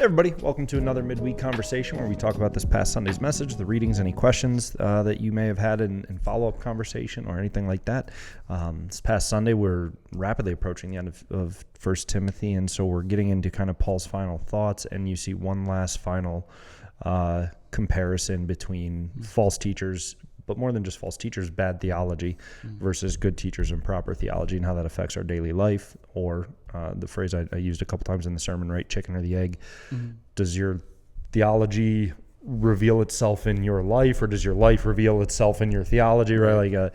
everybody, welcome to another midweek conversation where we talk about this past Sunday's message, the readings, any questions that you may have had in follow-up conversation or anything like that. This past Sunday, we're rapidly approaching the end of 1 Timothy, and so we're getting into kind of Paul's final thoughts, and you see one last final comparison between false teachers, but more than just false teachers, bad theology versus good teachers and proper theology, and how that affects our daily life, or the phrase I used a couple times in the sermon, right? Chicken or the egg. Does your theology reveal itself in your life, or does your life reveal itself in your theology, right? Like,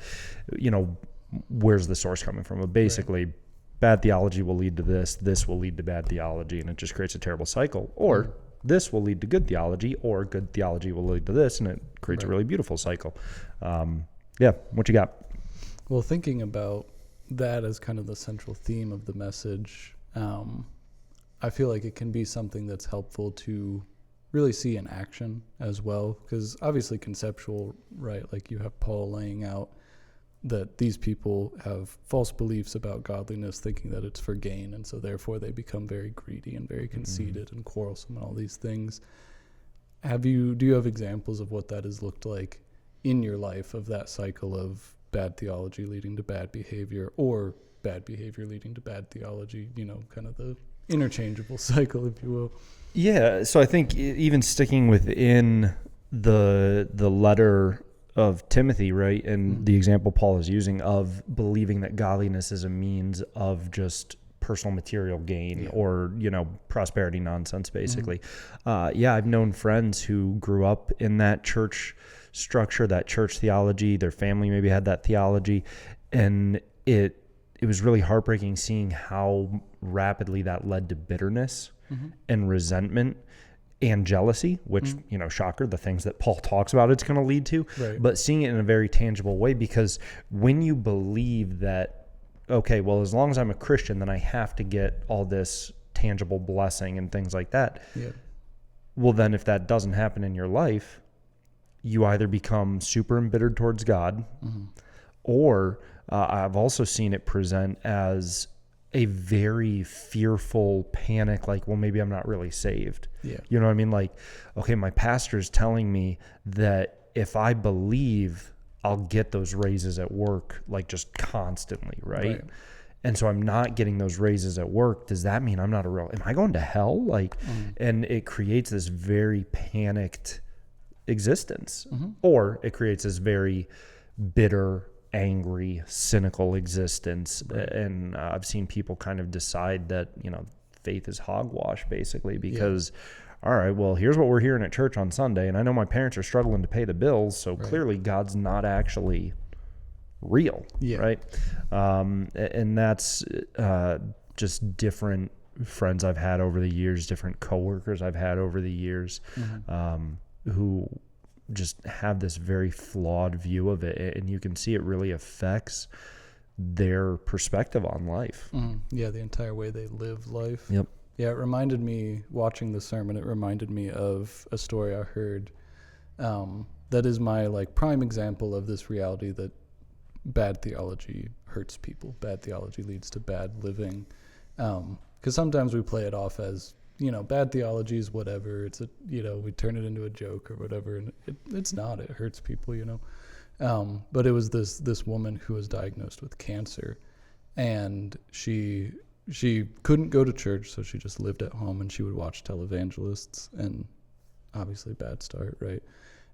where's the source coming from? But basically, bad theology will lead to this will lead to bad theology, and it just creates a terrible cycle. Or this will lead to good theology, or good theology will lead to this, and it creates a really beautiful cycle. What you got? Well, thinking about that as kind of the central theme of the message, I feel like it can be something that's helpful to really see in action as well, because obviously conceptual, right? Like you have Paul laying out that these people have false beliefs about godliness, thinking that it's for gain, and so therefore they become very greedy and very conceited and quarrelsome and all these things. Do you have examples of what that has looked like in your life, of that cycle of bad theology leading to bad behavior, or bad behavior leading to bad theology, kind of the interchangeable cycle, if you will? Yeah, so I think even sticking within the letter of Timothy, right, and the example Paul is using of believing that godliness is a means of just personal material gain or, prosperity nonsense, basically. I've known friends who grew up in that church structure, that church theology. Their family maybe had that theology, and it was really heartbreaking seeing how rapidly that led to bitterness and resentment and jealousy, which, shocker, the things that Paul talks about it's going to lead to, but seeing it in a very tangible way, because when you believe that, okay, well, as long as I'm a Christian, then I have to get all this tangible blessing and things like that. Yeah. Well, then if that doesn't happen in your life, you either become super embittered towards God, or I've also seen it present as a very fearful panic, like, well, maybe I'm not really saved. Yeah. You know what I mean? Like, okay, my pastor's telling me that if I believe, I'll get those raises at work, like just constantly, right? And so I'm not getting those raises at work. Does that mean am I going to hell? Like, and it creates this very panicked existence, or it creates this very bitter, angry, cynical existence. And I've seen people kind of decide that, faith is hogwash, basically, because, all right, well, here's what we're hearing at church on Sunday, and I know my parents are struggling to pay the bills, so clearly God's not actually real, right? And that's just different friends I've had over the years, different coworkers I've had over the years, who just have this very flawed view of it, and you can see it really affects their perspective on life. The entire way they live life. Yep. Yeah, it reminded me, watching the sermon, it reminded me of a story I heard that is my prime example of this reality that bad theology hurts people. Bad theology leads to bad living. Because sometimes we play it off as, bad theology is whatever. It's we turn it into a joke or whatever, and it's not. It hurts people, But it was this woman who was diagnosed with cancer, and she couldn't go to church, so she just lived at home, and she would watch televangelists, and obviously bad start, right?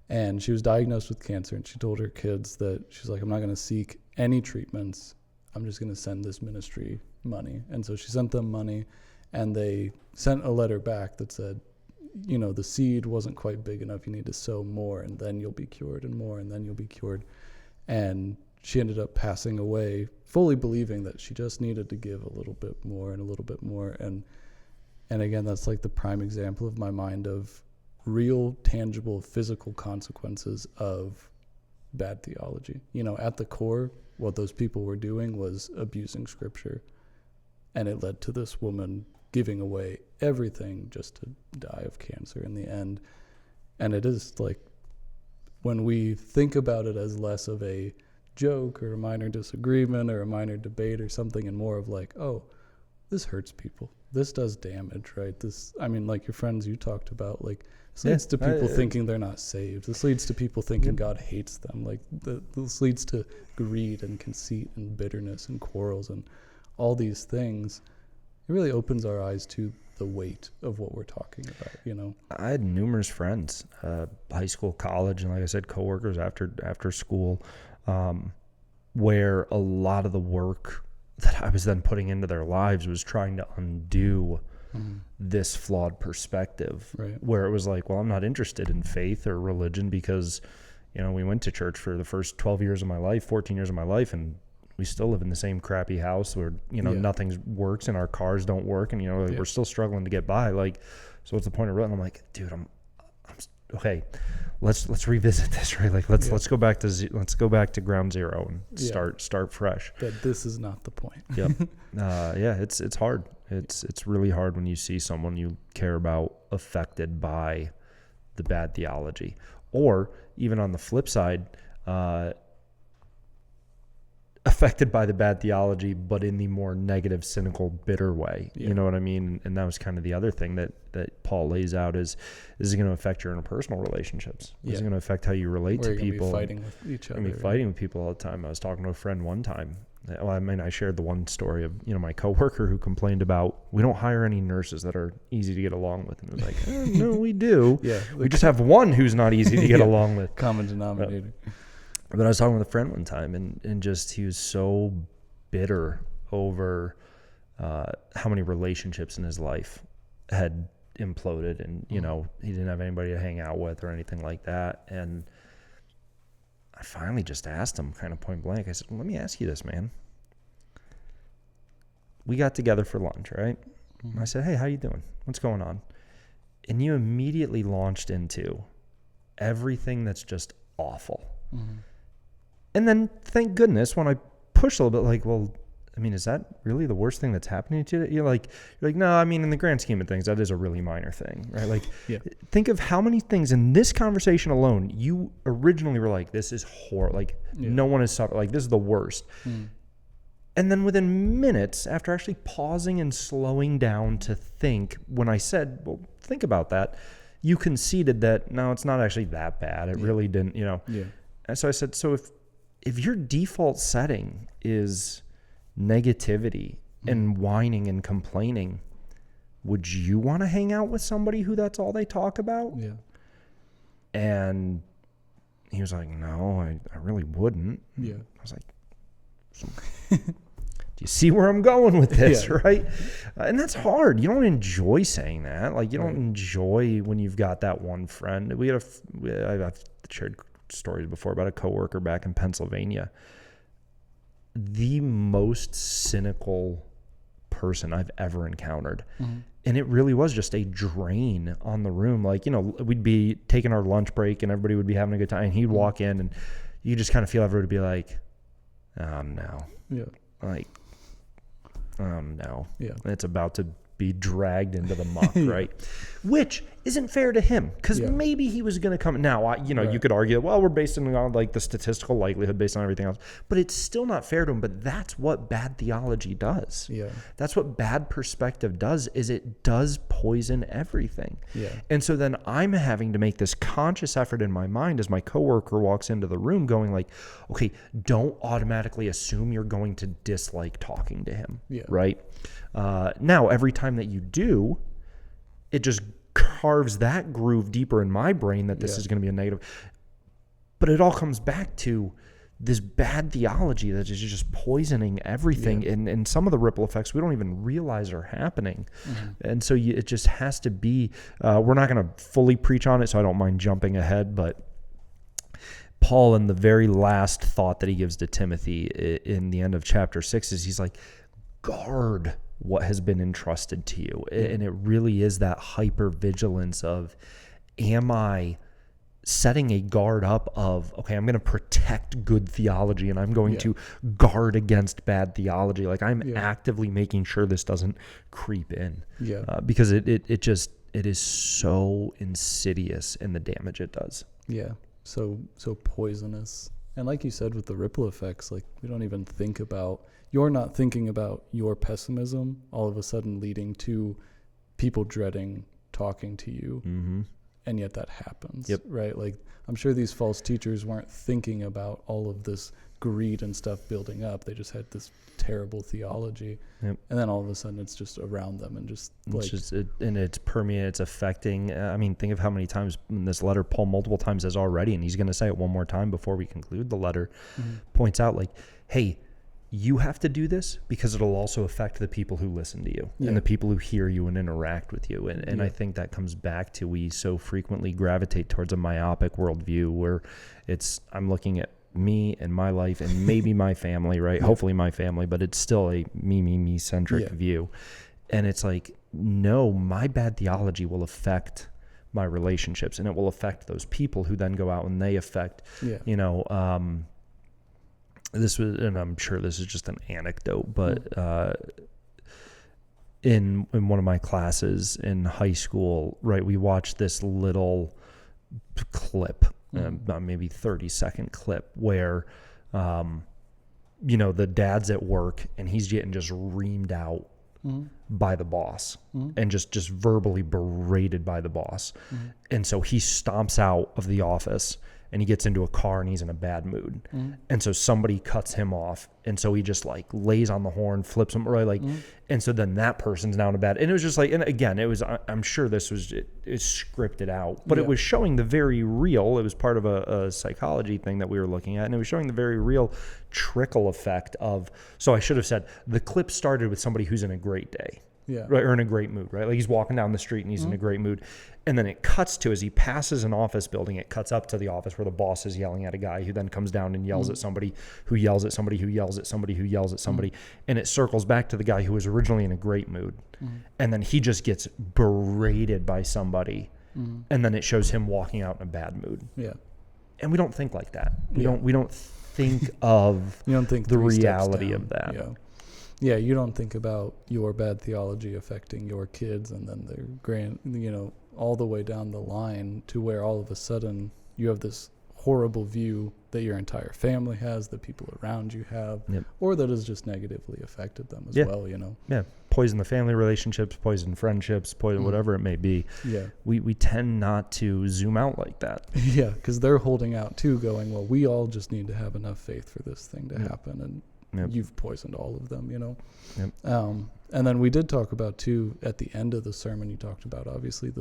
And she was diagnosed with cancer, and she told her kids that she's like, I'm not going to seek any treatments. I'm just going to send this ministry money. And so she sent them money, and they sent a letter back that said, the seed wasn't quite big enough. You need to sow more, and then you'll be cured, and more, and then you'll be cured. And she ended up passing away fully believing that she just needed to give a little bit more and a little bit more. And again, that's like the prime example of my mind of real, tangible, physical consequences of bad theology. At the core, what those people were doing was abusing Scripture. And it led to this woman giving away everything just to die of cancer in the end. And it is when we think about it as less of a joke or a minor disagreement or a minor debate or something, and more of oh, this hurts people. this does damage, right? This, I mean, like your friends you talked about, like this leads to people thinking they're not saved. This leads to people thinking God hates them. Like this leads to greed and conceit and bitterness and quarrels and all these things. It really opens our eyes to the weight of what we're talking about, you know. I had numerous friends, high school, college, and like I said, coworkers after school, where a lot of the work that I was then putting into their lives was trying to undo this flawed perspective, right, where it was like, well, I'm not interested in faith or religion because, you know, we went to church for the first 12 years of my life, 14 years of my life, and we still live in the same crappy house where, you know, nothing works and our cars don't work, and, you know, like we're still struggling to get by. Like, so what's the point of it? And I'm like, dude, I'm okay. Let's revisit this, right? Like, let's go back to ground zero and start fresh. That this is not the point. Yep. It's hard. It's really hard when you see someone you care about affected by the bad theology, or even on the flip side, affected by the bad theology, but in the more negative, cynical, bitter way. You know what I mean? And that was kind of the other thing that Paul lays out is it going to affect your interpersonal relationships? Is it going to affect how you relate to people? Where you're going to be fighting with each other. Fighting with people all the time. I was talking to a friend one time. Well, I mean, I shared the one story of, you know, my coworker who complained about, we don't hire any nurses that are easy to get along with. And it was like, no, we do. We just have one who's not easy to get along with. Common denominator. But I was talking with a friend one time, and just he was so bitter over how many relationships in his life had imploded, and you know, he didn't have anybody to hang out with or anything like that. And I finally just asked him, kind of point blank, I said, well, let me ask you this, man. We got together for lunch, right? I said, hey, how you doing? What's going on? And you immediately launched into everything that's just awful. And then, thank goodness, when I pushed a little bit, like, well, I mean, is that really the worst thing that's happening to you? You're like, no, I mean, in the grand scheme of things, that is a really minor thing, right? Like, think of how many things in this conversation alone, you originally were like, this is horrible. Like, no one has suffered. Like, this is the worst. And then within minutes, after actually pausing and slowing down to think, when I said, well, think about that, you conceded that, no, it's not actually that bad. It really didn't, you know. And so I said, so if your default setting is negativity and whining and complaining, would you want to hang out with somebody who that's all they talk about? And he was like, no, I really wouldn't. I was like, do you see where I'm going with this, right? And that's hard. You don't enjoy saying that. Like, you don't enjoy when you've got that one friend. I've shared stories before about a coworker back in Pennsylvania. The most cynical person I've ever encountered. And it really was just a drain on the room. Like, you know, we'd be taking our lunch break and everybody would be having a good time. And he'd walk in and you just kind of feel everybody be like, oh no. Like, oh no. It's about to be dragged into the muck, right? Which isn't fair to him, because maybe he was going to come. Now, you could argue, well, we're based on like the statistical likelihood based on everything else, but it's still not fair to him. But that's what bad theology does. That's what bad perspective does, is it does poison everything. And so then I'm having to make this conscious effort in my mind as my coworker walks into the room going like, okay, don't automatically assume you're going to dislike talking to him, right? Now, every time that you do, it just carves that groove deeper in my brain that this is going to be a negative. But it all comes back to this bad theology that is just poisoning everything. And some of the ripple effects we don't even realize are happening. And so it just has to be, we're not going to fully preach on it, so I don't mind jumping ahead, but Paul, in the very last thought that he gives to Timothy in the end of chapter 6, is he's like, guard what has been entrusted to you. And it really is that hypervigilance of, am I setting a guard up of, okay, I'm going to protect good theology and I'm going to guard against bad theology. Like, I'm actively making sure this doesn't creep in, because it is so insidious in the damage it does. So poisonous And like you said, with the ripple effects, like we don't even think about, you're not thinking about your pessimism all of a sudden leading to people dreading talking to you. Mm-hmm. And yet that happens, Yep. right? Like I'm sure these false teachers weren't thinking about all of this greed and stuff building up. They just had this terrible theology. Yep. And then all of a sudden it's just around them and just like, and it's permeating, it's affecting. I mean, think of how many times in this letter, Paul multiple times says already, and he's going to say it one more time before we conclude the letter, points out like, hey, you have to do this because it'll also affect the people who listen to you and the people who hear you and interact with you. And I think that comes back to, we so frequently gravitate towards a myopic worldview where I'm looking at me and my life and maybe my family, right? Hopefully my family, but it's still a me centric view. And it's like, no, my bad theology will affect my relationships, and it will affect those people who then go out and they affect, this was, and I'm sure this is just an anecdote, but in one of my classes in high school, right, we watched this little clip, maybe 30-second clip where, the dad's at work and he's getting just reamed out by the boss and just verbally berated by the boss. And so he stomps out of the office and he gets into a car and he's in a bad mood. And so somebody cuts him off. And so he just like lays on the horn, flips him, right? Like, and so then that person's now in a bad, and it was just like, and again, it was, I'm sure this was, it's scripted out, but it was showing the very real, it was part of a psychology thing that we were looking at. And it was showing the very real trickle effect of, so I should have said the clip started with somebody who's in a great day. Right, or in a great mood, right? Like he's walking down the street and he's in a great mood. And then it cuts to, as he passes an office building, it cuts up to the office where the boss is yelling at a guy who then comes down and yells at somebody who yells at somebody who yells at somebody who yells at somebody. And it circles back to the guy who was originally in a great mood. And then he just gets berated by somebody. And then it shows him walking out in a bad mood. And we don't think like that. We don't think of the reality of that. Yeah, you don't think about your bad theology affecting your kids and then their all the way down the line to where all of a sudden you have this horrible view that your entire family has, that people around you have, or that has just negatively affected them as well, poison the family relationships, poison friendships, poison whatever it may be. We tend not to zoom out like that. Because they're holding out too, going, well, we all just need to have enough faith for this thing to happen, and you've poisoned all of them, and then we did talk about too, at the end of the sermon, you talked about obviously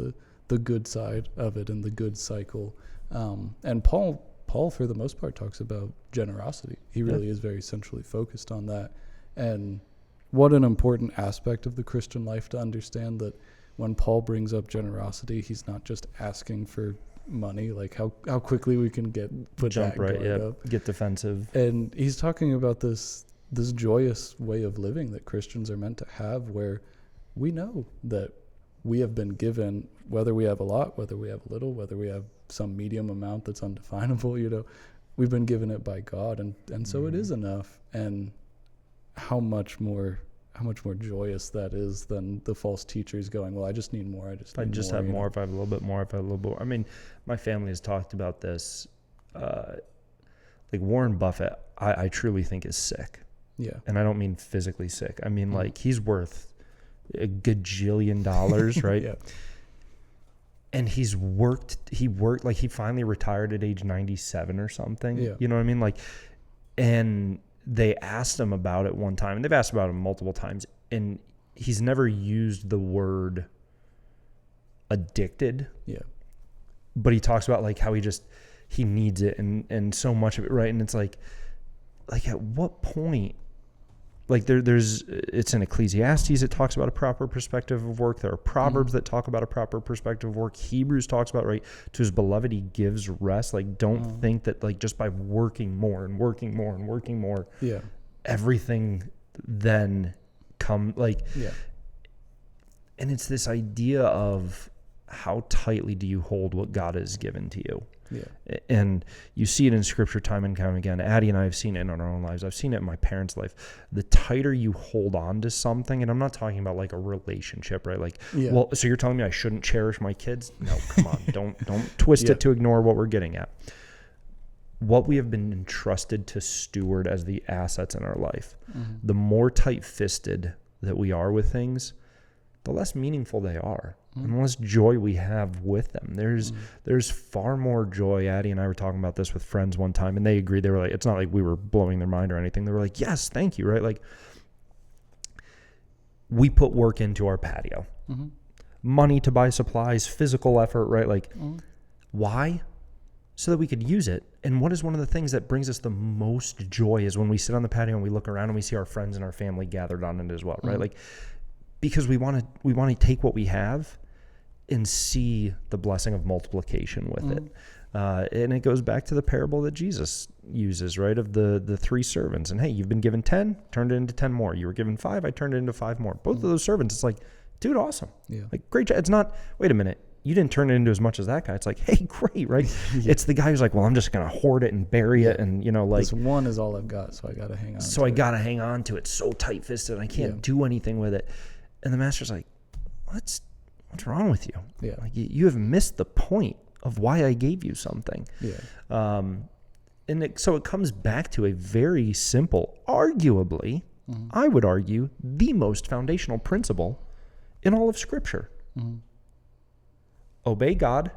the good side of it and the good cycle. And Paul for the most part talks about generosity. He really is very centrally focused on that. And what an important aspect of the Christian life to understand that when Paul brings up generosity, he's not just asking for money, like how quickly we can jump right up, get defensive. And he's talking about this joyous way of living that Christians are meant to have, where we know that we have been given, whether we have a lot, whether we have a little, whether we have some medium amount that's undefinable, we've been given it by God, and so it is enough. And how much more joyous that is than the false teachers going, well, I just need more. If I just have more, if I have a little bit more, if I have a little bit more. I mean, my family has talked about this. Like Warren Buffett, I truly think is sick. And I don't mean physically sick. I mean, like he's worth a gajillion dollars, right? And he worked, like he finally retired at age 97 or something. You know what I mean? Like, and they asked him about it one time, and they've asked about him multiple times, and he's never used the word addicted. But he talks about like how he needs it and so much of it, right? And it's like at what point, like there's it's in Ecclesiastes, it talks about a proper perspective of work. There are Proverbs that talk about a proper perspective of work. Hebrews talks about, right, to his beloved he gives rest. Like don't think that like just by working more and working more and working more, everything then come like, and it's this idea of how tightly do you hold what God has given to you? And you see it in Scripture time and time again. Addie and I have seen it in our own lives. I've seen it in my parents' life. The tighter you hold on to something, and I'm not talking about like a relationship, right? Like, well, so you're telling me I shouldn't cherish my kids? No, come on, don't twist it to ignore what we're getting at. what we have been entrusted to steward as the assets in our life, the more tight-fisted that we are with things, the less meaningful they are, and the less joy we have with them. There's far more joy. Addie and I were talking about this with friends one time, and they agreed. They were like, it's not like we were blowing their mind or anything. They were like, yes, thank you, right? Like, we put work into our patio. Money to buy supplies, physical effort, right? Like, why? So that we could use it. And what is one of the things that brings us the most joy is when we sit on the patio and we look around and we see our friends and our family gathered on it as well, right? Like, because we want to take what we have and see the blessing of multiplication with it. And it goes back to the parable that Jesus uses, right? Of the 3 servants. And hey, you've been given 10, turned it into 10 more. You were given 5, I turned it into 5 more. Both of those servants, it's like, dude, awesome. Yeah. Like, great job. It's not, wait a minute, you didn't turn it into as much as that guy. It's like, hey, great, right? It's the guy who's like, well, I'm just going to hoard it and bury it. And, like, this one is all I've got, so I got to hang on So I got to hang on to it so tight-fisted. I can't do anything with it. And the master's like, what's wrong with you? Yeah. Like, you have missed the point of why I gave you something. Yeah. So it comes back to a very simple, arguably, I would argue, the most foundational principle in all of Scripture. Obey God,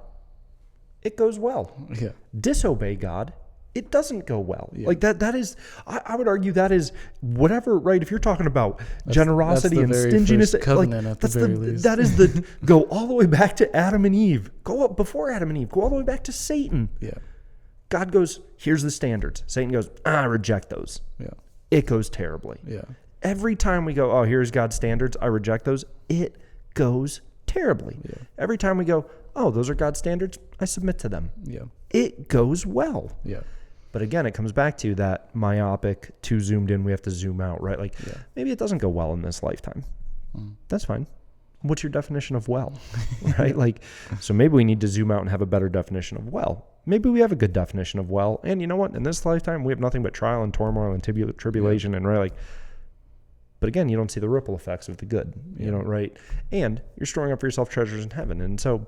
it goes well. Yeah. Disobey God, it doesn't go well. Yeah. Like that is, I would argue that is whatever, right? If you're talking about generosity and stinginess, covenant at the very least. That is the, go all the way back to Adam and Eve. Go up before Adam and Eve. Go all the way back to Satan. Yeah. God goes, here's the standards. Satan goes, I reject those. Yeah. It goes terribly. Yeah. Every time we go, oh, here's God's standards, I reject those, it goes terribly. Yeah. Every time we go, oh, those are God's standards, I submit to them. Yeah. It goes well. Yeah. But again, it comes back to that myopic, too zoomed in, we have to zoom out, right? Like, maybe it doesn't go well in this lifetime. That's fine. What's your definition of well, right? Like, so maybe we need to zoom out and have a better definition of well. Maybe we have a good definition of well. And you know what? In this lifetime, we have nothing but trial and turmoil and tribulation and right, like, but again, you don't see the ripple effects of the good, you know, right? And you're storing up for yourself treasures in heaven. And so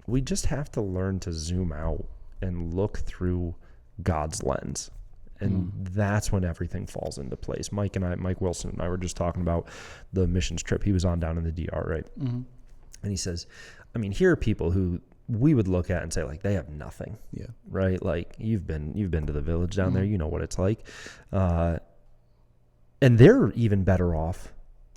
we just have to learn to zoom out and look through God's lens. And that's when everything falls into place. Mike Wilson and I were just talking about the missions trip he was on down in the DR, right? And he says, I mean, here are people who we would look at and say, like, they have nothing. Yeah. Right? Like, you've been to the village down there, you know what it's like. And they're even better off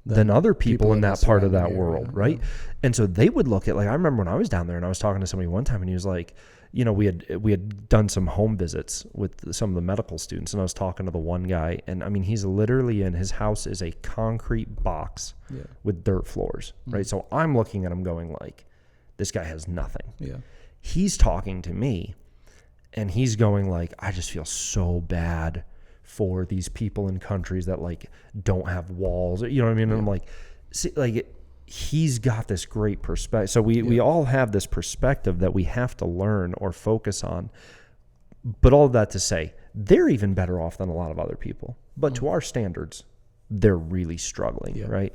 than other people in that part of that world, right? Yeah. And so they would look at, like, I remember when I was down there and I was talking to somebody one time and he was like, you know, we had done some home visits with some of the medical students, and I was talking to the one guy, and I mean, he's literally in his house is a concrete box with dirt floors, right? So I'm looking at him going like, this guy has nothing. Yeah. He's talking to me and he's going like, I just feel so bad for these people in countries that like don't have walls, you know what I mean? And I'm like, see, like, he's got this great perspective. So we all have this perspective that we have to learn or focus on. But all of that to say, they're even better off than a lot of other people. But to our standards, they're really struggling, right?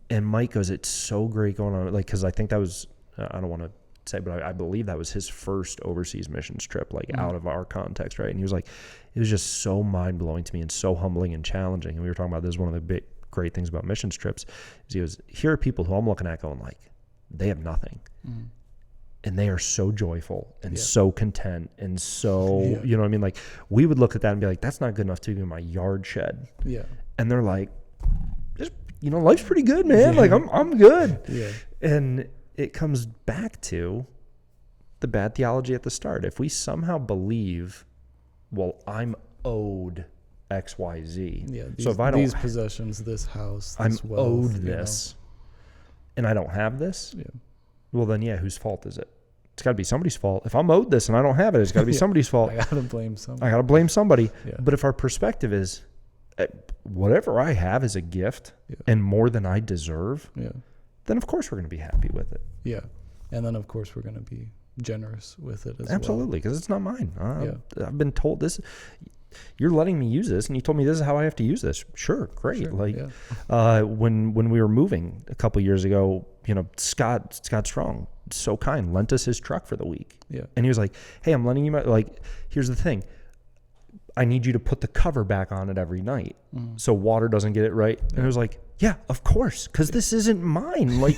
And Mike goes, it's so great going on. Like, because I think that was, I don't want to say, but I believe that was his first overseas missions trip, like out of our context, right? And he was like, it was just so mind-blowing to me and so humbling and challenging. And we were talking about this is one of the big great things about missions trips is he goes, here are people who I'm looking at going like, they have nothing. And they are so joyful and so content and so, you know what I mean? Like, we would look at that and be like, that's not good enough to be in my yard shed. Yeah. And they're like, you know, life's pretty good, man. Like, I'm good. Yeah. And it comes back to the bad theology at the start. If we somehow believe, well, I'm owed XYZ. Yeah. These, so if I don't, these possessions, this house, I'm this wealth, owed this, and I don't have this. Yeah. Well, then, whose fault is it? It's got to be somebody's fault. If I'm owed this and I don't have it, it's got to be somebody's fault. I got to blame somebody. Yeah. But if our perspective is, whatever I have is a gift and more than I deserve, then of course we're going to be happy with it. Yeah. And then of course we're going to be generous with it as well. Absolutely, because it's not mine. I've been told this. You're letting me use this, and you told me this is how I have to use this. Sure, great. When we were moving a couple years ago, you know, Scott Strong, so kind, lent us his truck for the week. Yeah. And he was like, hey, I'm lending you my, like, here's the thing. I need you to put the cover back on it every night so water doesn't get it right. And it was like, yeah, of course, because this isn't mine. Like,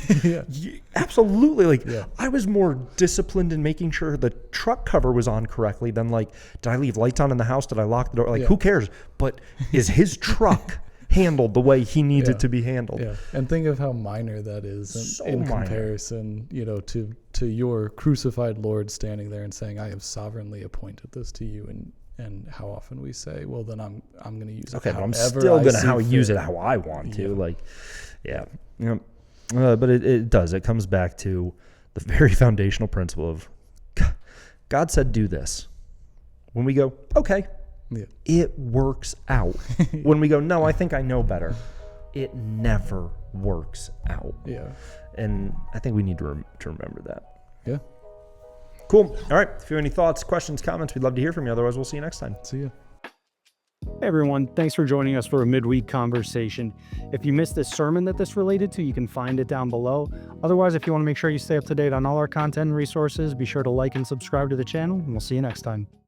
absolutely. Like, I was more disciplined in making sure the truck cover was on correctly than like, did I leave lights on in the house? Did I lock the door? Like, who cares? But is his truck handled the way he needs it to be handled? Yeah. And think of how minor that is in comparison, you know, to your crucified Lord standing there and saying, I have sovereignly appointed this to you. And how often we say, well, then I'm going to use it. Okay, but I'm still going to use it how I want to. Like, but it does. It comes back to the very foundational principle of God said do this. When we go, okay, it works out. When we go, no, I think I know better, it never works out. Yeah. And I think we need to remember that. Yeah. Cool. All right. If you have any thoughts, questions, comments, we'd love to hear from you. Otherwise, we'll see you next time. See ya. Hey everyone, thanks for joining us for a midweek conversation. If you missed this sermon that this related to, you can find it down below. Otherwise, if you want to make sure you stay up to date on all our content and resources, be sure to like and subscribe to the channel, and we'll see you next time.